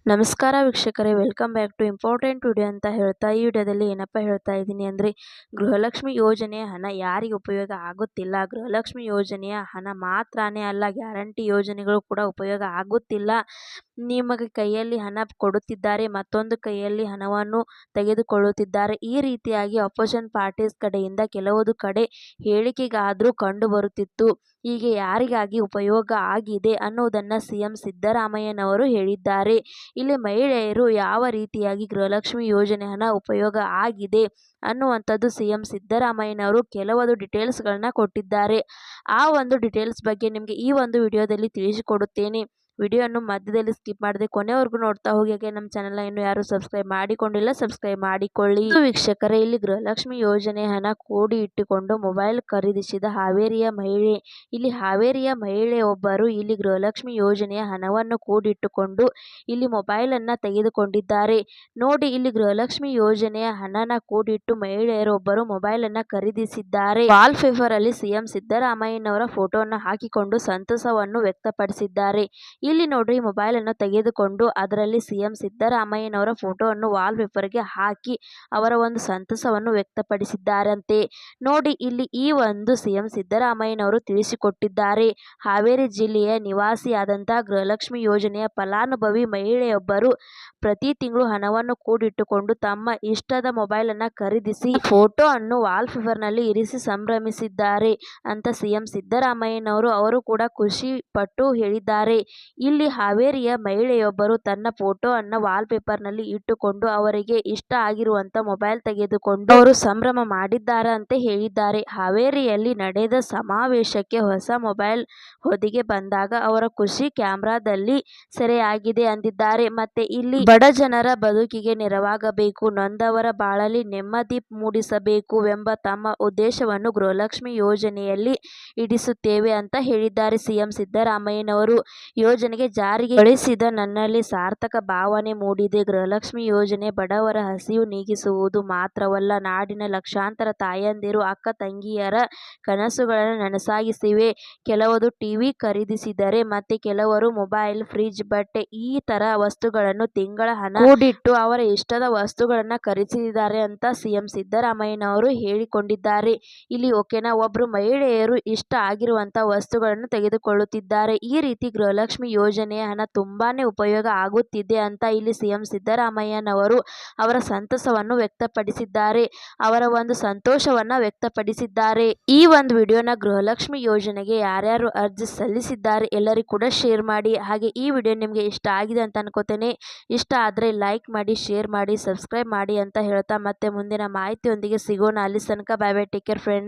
ನಮಸ್ಕಾರ ವೀಕ್ಷಕರೇ, welcome back to important video ಅಂತ ಹೇಳ್ತಾ ಈ ವಿಡಿಯೋದಲ್ಲಿ ಏನಪ್ಪ ಹೇಳ್ತಾ ಇದ್ದೀನಿ ಅಂದರೆ, ಗೃಹಲಕ್ಷ್ಮಿ ಯೋಜನೆಯ ಹಣ ಯಾರಿಗೆ ಉಪಯೋಗ ಆಗುತ್ತಿಲ್ಲ. ಗೃಹಲಕ್ಷ್ಮಿ ಯೋಜನೆಯ ಹಣ ಮಾತ್ರನೇ ಅಲ್ಲ, ಗ್ಯಾರಂಟಿ ಯೋಜನೆಗಳು ಕೂಡ ಉಪಯೋಗ ಆಗುತ್ತಿಲ್ಲ. ನಿಮಗೆ ಕೈಯಲ್ಲಿ ಹಣ ಕೊಡುತ್ತಿದ್ದಾರೆ, ಮತ್ತೊಂದು ಕೈಯಲ್ಲಿ ಹಣವನ್ನು ತೆಗೆದುಕೊಳ್ಳುತ್ತಿದ್ದಾರೆ. ಈ ರೀತಿಯಾಗಿ ಅಪೋಸಿಷನ್ ಪಾರ್ಟೀಸ್ ಕಡೆಯಿಂದ ಕೆಲವೊಂದು ಕಡೆ ಹೇಳಿಕೆಗಾದರೂ ಕಂಡು ಬರುತ್ತಿತ್ತು. ಹೀಗೆ ಯಾರಿಗಾಗಿ ಉಪಯೋಗ ಆಗಿದೆ ಅನ್ನೋದನ್ನು ಸಿಎಂ ಸಿದ್ದರಾಮಯ್ಯನವರು ಹೇಳಿದ್ದಾರೆ. ಇಲ್ಲಿ ಮಹಿಳೆಯರು ಯಾವ ರೀತಿಯಾಗಿ ಗೃಹಲಕ್ಷ್ಮಿ ಯೋಜನೆ ಹಣ ಉಪಯೋಗ ಆಗಿದೆ ಅನ್ನುವಂಥದ್ದು ಸಿಎಂ ಸಿದ್ದರಾಮಯ್ಯನವರು ಕೆಲವೊಂದು ಡೀಟೇಲ್ಸ್ಗಳನ್ನ ಕೊಟ್ಟಿದ್ದಾರೆ. ಆ ಒಂದು ಡೀಟೇಲ್ಸ್ ಬಗ್ಗೆ ನಿಮಗೆ ಈ ಒಂದು ವಿಡಿಯೋದಲ್ಲಿ ತಿಳಿಸಿಕೊಡುತ್ತೇನೆ. ವಿಡಿಯೋವನ್ನು ಮಧ್ಯದಲ್ಲಿ ಸ್ಕಿಪ್ ಮಾಡದೆ ಕೊನೆವರೆಗೂ ನೋಡ್ತಾ ಹೋಗಿ. ಹಾಗೆ ನಮ್ಮ ಚಾನೆಲ್ನ ಇನ್ನೂ ಯಾರು ಸಬ್ಸ್ಕ್ರೈಬ್ ಮಾಡಿಕೊಂಡಿಲ್ಲ, ಸಬ್ಸ್ಕ್ರೈಬ್ ಮಾಡಿಕೊಳ್ಳಿ. ವೀಕ್ಷಕರೇ, ಇಲ್ಲಿ ಗೃಹಲಕ್ಷ್ಮಿ ಯೋಜನೆ ಹಣ ಕೂಡಿ ಇಟ್ಟುಕೊಂಡು ಮೊಬೈಲ್ ಖರೀದಿಸಿದ ಹಾವೇರಿಯ ಮಹಿಳೆ. ಇಲ್ಲಿ ಹಾವೇರಿಯ ಮಹಿಳೆಯೊಬ್ಬರು ಇಲ್ಲಿ ಗೃಹಲಕ್ಷ್ಮಿ ಯೋಜನೆಯ ಹಣವನ್ನು ಕೂಡಿಟ್ಟುಕೊಂಡು ಇಲ್ಲಿ ಮೊಬೈಲ್ ಅನ್ನ ತೆಗೆದುಕೊಂಡಿದ್ದಾರೆ. ನೋಡಿ, ಇಲ್ಲಿ ಗೃಹಲಕ್ಷ್ಮಿ ಯೋಜನೆಯ ಹಣನ ಕೂಡಿಟ್ಟು ಮಹಿಳೆಯರೊಬ್ಬರು ಮೊಬೈಲ್ ಅನ್ನ ಖರೀದಿಸಿದ್ದಾರೆ. ವಾಲ್ ಪೇಪರ್ ಅಲ್ಲಿ ಸಿಎಂ ಸಿದ್ದರಾಮಯ್ಯನವರ ಫೋಟೋವನ್ನು ಹಾಕಿಕೊಂಡು ಸಂತಸವನ್ನು ವ್ಯಕ್ತಪಡಿಸಿದ್ದಾರೆ. ಇಲ್ಲಿ ನೋಡ್ರಿ, ಮೊಬೈಲ್ ಅನ್ನು ತೆಗೆದುಕೊಂಡು ಅದರಲ್ಲಿ ಸಿಎಂ ಸಿದ್ದರಾಮಯ್ಯನವರ ಫೋಟೋವನ್ನು ವಾಲ್ ಪೇಪರ್ಗೆ ಹಾಕಿ ಅವರ ಒಂದು ಸಂತಸವನ್ನು ವ್ಯಕ್ತಪಡಿಸಿದ್ದಾರಂತೆ. ನೋಡಿ, ಇಲ್ಲಿ ಈ ಒಂದು ಸಿಎಂ ಸಿದ್ದರಾಮಯ್ಯನವರು ತಿಳಿಸಿಕೊಟ್ಟಿದ್ದಾರೆ. ಹಾವೇರಿ ಜಿಲ್ಲೆಯ ನಿವಾಸಿಯಾದಂತಹ ಗೃಹಲಕ್ಷ್ಮಿ ಯೋಜನೆಯ ಫಲಾನುಭವಿ ಮಹಿಳೆಯೊಬ್ಬರು ಪ್ರತಿ ತಿಂಗಳು ಹಣವನ್ನು ಕೂಡಿಟ್ಟುಕೊಂಡು ತಮ್ಮ ಇಷ್ಟದ ಮೊಬೈಲ್ ಅನ್ನ ಖರೀದಿಸಿ ಫೋಟೋ ಅನ್ನು ವಾಲ್ ಪೇಪರ್ ನಲ್ಲಿ ಇರಿಸಿ ಸಂಭ್ರಮಿಸಿದ್ದಾರೆ ಅಂತ ಸಿಎಂ ಸಿದ್ದರಾಮಯ್ಯನವರು ಅವರು ಕೂಡ ಖುಷಿ ಪಟ್ಟು ಹೇಳಿದ್ದಾರೆ. ಇಲ್ಲಿ ಹಾವೇರಿಯ ಮಹಿಳೆಯೊಬ್ಬರು ತನ್ನ ಫೋಟೋ ಅನ್ನ ವಾಲ್ ಪೇಪರ್ ನಲ್ಲಿ ಇಟ್ಟುಕೊಂಡು ಅವರಿಗೆ ಇಷ್ಟ ಆಗಿರುವಂತ ಮೊಬೈಲ್ ತೆಗೆದುಕೊಂಡು ಅವರು ಸಂಭ್ರಮ ಮಾಡಿದ್ದಾರೆ ಅಂತ ಹೇಳಿದ್ದಾರೆ. ಹಾವೇರಿಯಲ್ಲಿ ನಡೆದ ಸಮಾವೇಶಕ್ಕೆ ಹೊಸ ಮೊಬೈಲ್ ಹೊದಿಗೆ ಬಂದಾಗ ಅವರ ಖುಷಿ ಕ್ಯಾಮೆರಾದಲ್ಲಿ ಸೆರೆಯಾಗಿದೆ ಅಂದಿದ್ದಾರೆ. ಮತ್ತೆ ಇಲ್ಲಿ ಬಡ ಜನರ ಬದುಕಿಗೆ ನೆರವಾಗಬೇಕು, ನೊಂದವರ ಬಾಳಲ್ಲಿ ನೆಮ್ಮದಿ ಮೂಡಿಸಬೇಕು ಎಂಬ ತಮ್ಮ ಉದ್ದೇಶವನ್ನು ಗೃಹಲಕ್ಷ್ಮಿ ಯೋಜನೆಯಲ್ಲಿ ಇಡಿಸುತ್ತೇವೆ ಅಂತ ಹೇಳಿದ್ದಾರೆ ಸಿಎಂ ಸಿದ್ದರಾಮಯ್ಯನವರು. ಯೋಜನೆಗೆ ಜಾರಿಗೆ ಗೊಳಿಸಿದ ನನ್ನಲ್ಲಿ ಸಾರ್ಥಕ ಭಾವನೆ ಮೂಡಿದೆ. ಗೃಹಲಕ್ಷ್ಮಿ ಯೋಜನೆ ಬಡವರ ಹಸಿವು ನೀಗಿಸುವುದು ಮಾತ್ರವಲ್ಲ, ನಾಡಿನ ಲಕ್ಷಾಂತರ ತಾಯಂದಿರು ಅಕ್ಕ ತಂಗಿಯರ ಕನಸುಗಳನ್ನು ನನಸಾಗಿಸಿವೆ. ಕೆಲವರು ಟಿವಿ ಖರೀದಿಸಿದರೆ ಮತ್ತೆ ಕೆಲವರು ಮೊಬೈಲ್, ಫ್ರಿಡ್ಜ್, ಬಟ್ಟೆ ಈ ತರ ವಸ್ತುಗಳನ್ನು ತಿಂಗಳ ಹಣ ಕೂಡಿಟ್ಟು ಅವರ ಇಷ್ಟದ ವಸ್ತುಗಳನ್ನ ಖರೀದಿಸಿದ್ದಾರೆ ಅಂತ ಸಿಎಂ ಸಿದ್ದರಾಮಯ್ಯನವರು ಹೇಳಿಕೊಂಡಿದ್ದಾರೆ. ಇಲ್ಲಿ ಓಕೆನಾ, ಒಬ್ರು ಮಹಿಳೆಯರು ಇಷ್ಟ ಆಗಿರುವಂತ ವಸ್ತುಗಳನ್ನು ತೆಗೆದುಕೊಳ್ಳುತ್ತಿದ್ದಾರೆ. ಈ ರೀತಿ ಗೃಹಲಕ್ಷ್ಮಿ ಯೋಜನೆಯ ಹಣ ತುಂಬಾನೇ ಉಪಯೋಗ ಆಗುತ್ತಿದೆ ಅಂತ ಇಲ್ಲಿ ಸಿಎಂ ಸಿದ್ದರಾಮಯ್ಯನವರು ಅವರ ಸಂತಸವನ್ನು ವ್ಯಕ್ತಪಡಿಸಿದ್ದಾರೆ, ಅವರ ಒಂದು ಸಂತೋಷವನ್ನ ವ್ಯಕ್ತಪಡಿಸಿದ್ದಾರೆ. ಈ ಒಂದು ವಿಡಿಯೋನ ಗೃಹಲಕ್ಷ್ಮಿ ಯೋಜನೆಗೆ ಯಾರ್ಯಾರು ಅರ್ಜಿ ಸಲ್ಲಿಸಿದ್ದಾರೆ ಎಲ್ಲರಿಗೂ ಕೂಡ ಶೇರ್ ಮಾಡಿ. ಹಾಗೆ ಈ ವಿಡಿಯೋ ನಿಮಗೆ ಇಷ್ಟ ಆಗಿದೆ ಅಂತ ಅನ್ಕೋತೇನೆ. ಇಷ್ಟ ಆದ್ರೆ ಲೈಕ್ ಮಾಡಿ, ಶೇರ್ ಮಾಡಿ, ಸಬ್ಸ್ಕ್ರೈಬ್ ಮಾಡಿ ಅಂತ ಹೇಳ್ತಾ ಮತ್ತೆ ಮುಂದಿನ ಮಾಹಿತಿಯೊಂದಿಗೆ ಸಿಗೋಣ. ಅಲ್ಲಿ ತನಕ bye bye, take care friends.